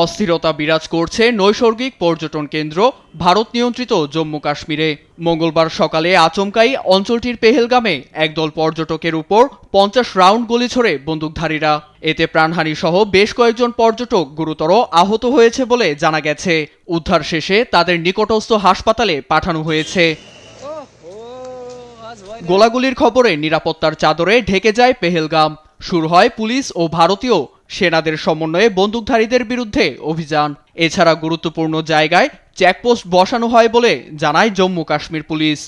অস্থিরতা বিরাজ করছে নৈসর্গিক পর্যটন কেন্দ্র ভারত নিয়ন্ত্রিত জম্মু কাশ্মীরে। মঙ্গলবার সকালে আচমকাই অঞ্চলটির পেহেলগামে একদল পর্যটকের উপর 50 রাউন্ড গুলি ছোড়ে বন্দুকধারীরা। এতে প্রাণহানি সহ বেশ কয়েকজন পর্যটক গুরুতর আহত হয়েছে বলে জানা গেছে। উদ্ধার শেষে তাদের নিকটস্থ হাসপাতালে পাঠানো হয়েছে। গোলাগুলির খবরে নিরাপত্তার চাদরে ঢেকে যায় পেহেলগাম। শুরু হয় পুলিশ ও ভারতীয় সেনাদের সমন্বয়ে বন্দুকধারীদের বিরুদ্ধে অভিযান। এছাড়া গুরুত্বপূর্ণ জায়গায় চেকপোস্ট বসানো হয় বলে জানায় জম্মু কাশ্মীর পুলিশ।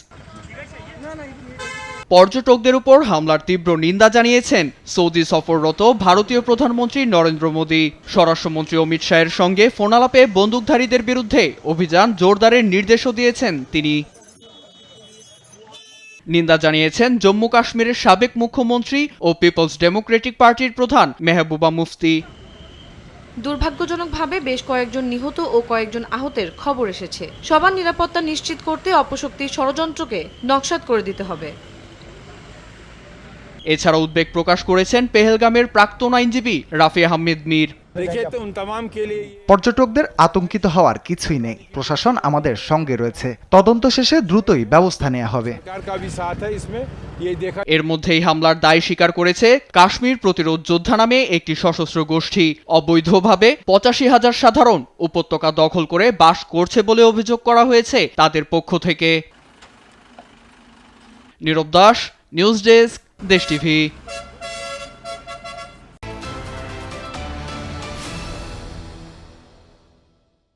পর্যটকদের উপর হামলার তীব্র নিন্দা জানিয়েছেন সৌদি সফররত ভারতীয় প্রধানমন্ত্রী নরেন্দ্র মোদী। স্বরাষ্ট্রমন্ত্রী অমিত শাহের সঙ্গে ফোনালাপে বন্দুকধারীদের বিরুদ্ধে অভিযান জোরদারের নির্দেশও দিয়েছেন তিনি। নিন্দা জানিয়েছেন জম্মু কাশ্মীরের সাবেক মুখ্যমন্ত্রী ও পিপলস ডেমোক্রেটিক পার্টির প্রধান মেহবুবা মুফতি। দুর্ভাগ্যজনকভাবে বেশ কয়েকজন নিহত ও কয়েকজন আহতের খবর এসেছে। সবার নিরাপত্তা নিশ্চিত করতে অপশক্তির ষড়যন্ত্রকে নকশাত করে দিতে হবে। এছাড়া উদ্বেগ প্রকাশ করেছেন পেহেলগামের প্রাক্তন আইনজীবী রাফি আহমেদ মীর। পর্যটকদের আতঙ্কিত হওয়ার কিছুই নেই, প্রশাসন আমাদের সঙ্গে রয়েছে, তদন্ত শেষে দ্রুতই ব্যবস্থা নেওয়া হবে। এর মধ্যেই হামলার দায় স্বীকার করেছে কাশ্মীর প্রতিরোধ যোদ্ধা নামে একটি সশস্ত্র গোষ্ঠী। অবৈধভাবে 85,000 সাধারণ উপত্যকা দখল করে বাস করছে বলে অভিযোগ করা হয়েছে তাদের পক্ষ থেকে। নীরব দাস, নিউজ ডেস্ক, দেশ টিভি।